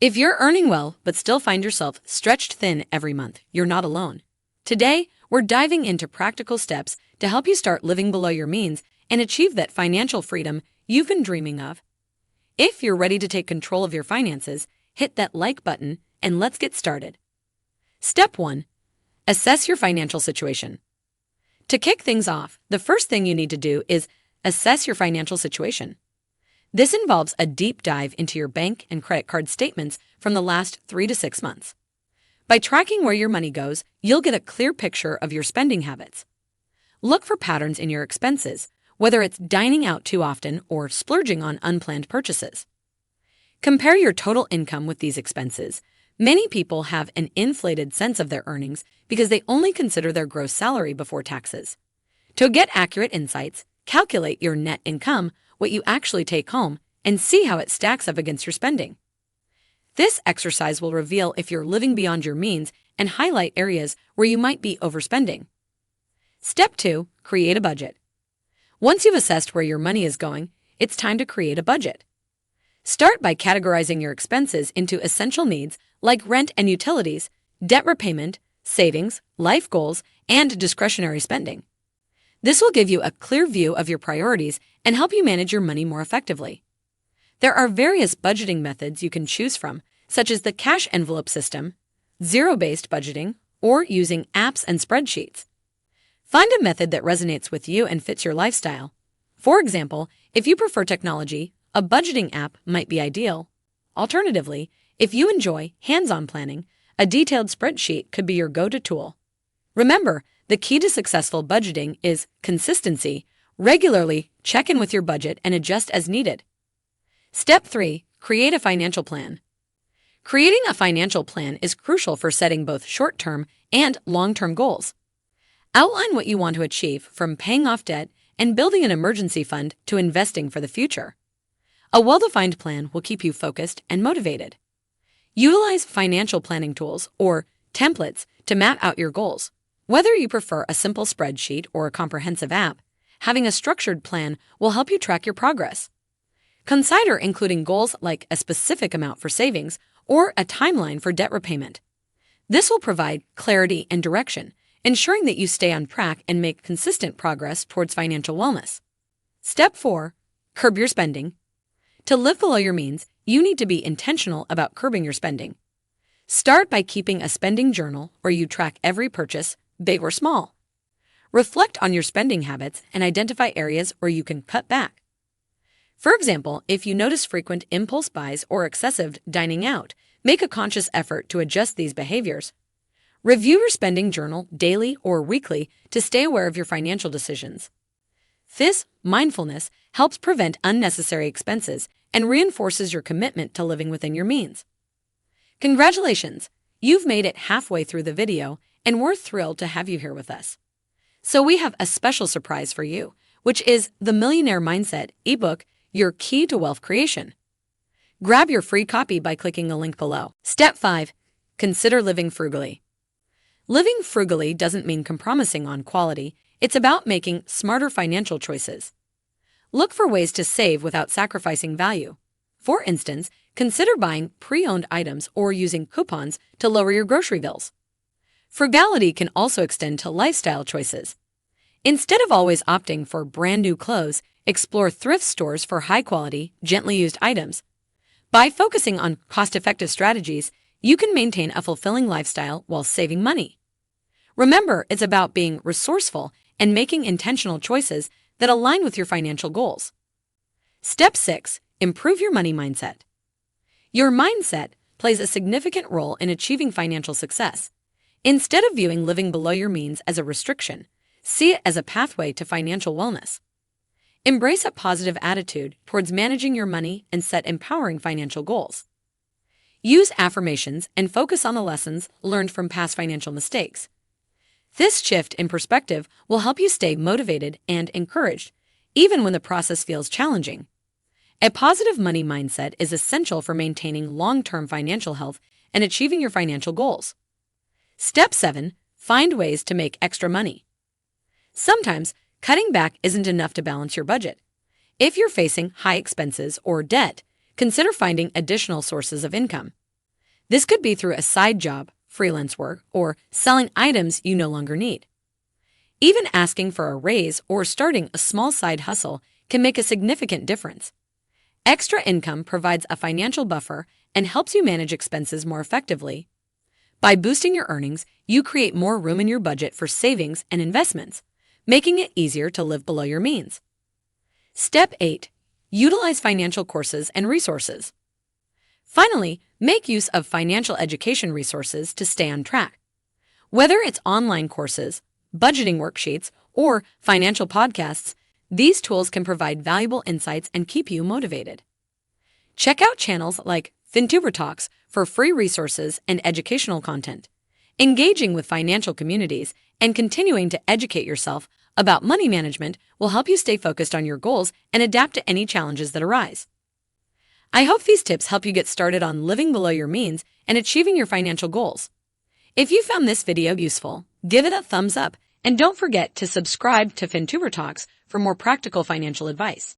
If you're earning well but still find yourself stretched thin every month, you're not alone. Today, we're diving into practical steps to help you start living below your means and achieve that financial freedom you've been dreaming of. If you're ready to take control of your finances, hit that like button and let's get started. Step 1. Assess your financial situation. To kick things off, the first thing you need to do is assess your financial situation. This involves a deep dive into your bank and credit card statements from the last 3 to 6 months. By tracking where your money goes, you'll get a clear picture of your spending habits. Look for patterns in your expenses, whether it's dining out too often or splurging on unplanned purchases. Compare your total income with these expenses. Many people have an inflated sense of their earnings because they only consider their gross salary before taxes. To get accurate insights, calculate your net income, what you actually take home, and see how it stacks up against your spending. This exercise will reveal if you're living beyond your means and highlight areas where you might be overspending. Step 2. Create a budget. Once you've assessed where your money is going, it's time to create a budget. Start by categorizing your expenses into essential needs like rent and utilities, debt repayment, savings, life goals, and discretionary spending. This will give you a clear view of your priorities and help you manage your money more effectively. There are various budgeting methods you can choose from, such as the cash envelope system, zero-based budgeting, or using apps and spreadsheets. Find a method that resonates with you and fits your lifestyle. For example, if you prefer technology, a budgeting app might be ideal. Alternatively, if you enjoy hands-on planning, a detailed spreadsheet could be your go-to tool. Remember, the key to successful budgeting is consistency. Regularly check in with your budget and adjust as needed. Step 3. Create a financial plan. Creating a financial plan is crucial for setting both short-term and long-term goals. Outline what you want to achieve, from paying off debt and building an emergency fund to investing for the future. A well-defined plan will keep you focused and motivated. Utilize financial planning tools or templates to map out your goals. Whether you prefer a simple spreadsheet or a comprehensive app, having a structured plan will help you track your progress. Consider including goals like a specific amount for savings or a timeline for debt repayment. This will provide clarity and direction, ensuring that you stay on track and make consistent progress towards financial wellness. Step 4. Curb your spending. To live below your means, you need to be intentional about curbing your spending. Start by keeping a spending journal where you track every purchase, big or small. Reflect on your spending habits and identify areas where you can cut back. For example, if you notice frequent impulse buys or excessive dining out, make a conscious effort to adjust these behaviors. Review your spending journal daily or weekly to stay aware of your financial decisions. This mindfulness helps prevent unnecessary expenses and reinforces your commitment to living within your means. Congratulations! You've made it halfway through the video, and we're thrilled to have you here with us. So we have a special surprise for you, which is the Millionaire Mindset ebook, Your Key to Wealth Creation. Grab your free copy by clicking the link below. Step 5. Consider living frugally. Living frugally doesn't mean compromising on quality. It's about making smarter financial choices. Look for ways to save without sacrificing value. For instance, consider buying pre-owned items or using coupons to lower your grocery bills. Frugality can also extend to lifestyle choices. Instead of always opting for brand new clothes, explore thrift stores for high-quality, gently used items. By focusing on cost-effective strategies, you can maintain a fulfilling lifestyle while saving money. Remember, it's about being resourceful and making intentional choices that align with your financial goals. Step 6. Improve your money mindset. Your mindset plays a significant role in achieving financial success. Instead of viewing living below your means as a restriction, see it as a pathway to financial wellness. Embrace a positive attitude towards managing your money and set empowering financial goals. Use affirmations and focus on the lessons learned from past financial mistakes. This shift in perspective will help you stay motivated and encouraged, even when the process feels challenging. A positive money mindset is essential for maintaining long-term financial health and achieving your financial goals. Step 7. Find ways to make extra money. Sometimes, cutting back isn't enough to balance your budget. If you're facing high expenses or debt, consider finding additional sources of income. This could be through a side job, freelance work, or selling items you no longer need. Even asking for a raise or starting a small side hustle can make a significant difference. Extra income provides a financial buffer and helps you manage expenses more effectively. By boosting your earnings, you create more room in your budget for savings and investments, making it easier to live below your means. Step 8. Utilize financial courses and resources. Finally, make use of financial education resources to stay on track. Whether it's online courses, budgeting worksheets, or financial podcasts, these tools can provide valuable insights and keep you motivated. Check out channels like FinTuberTalks for free resources and educational content. Engaging with financial communities and continuing to educate yourself about money management will help you stay focused on your goals and adapt to any challenges that arise. I hope these tips help you get started on living below your means and achieving your financial goals. If you found this video useful, give it a thumbs up and don't forget to subscribe to FinTuberTalks for more practical financial advice.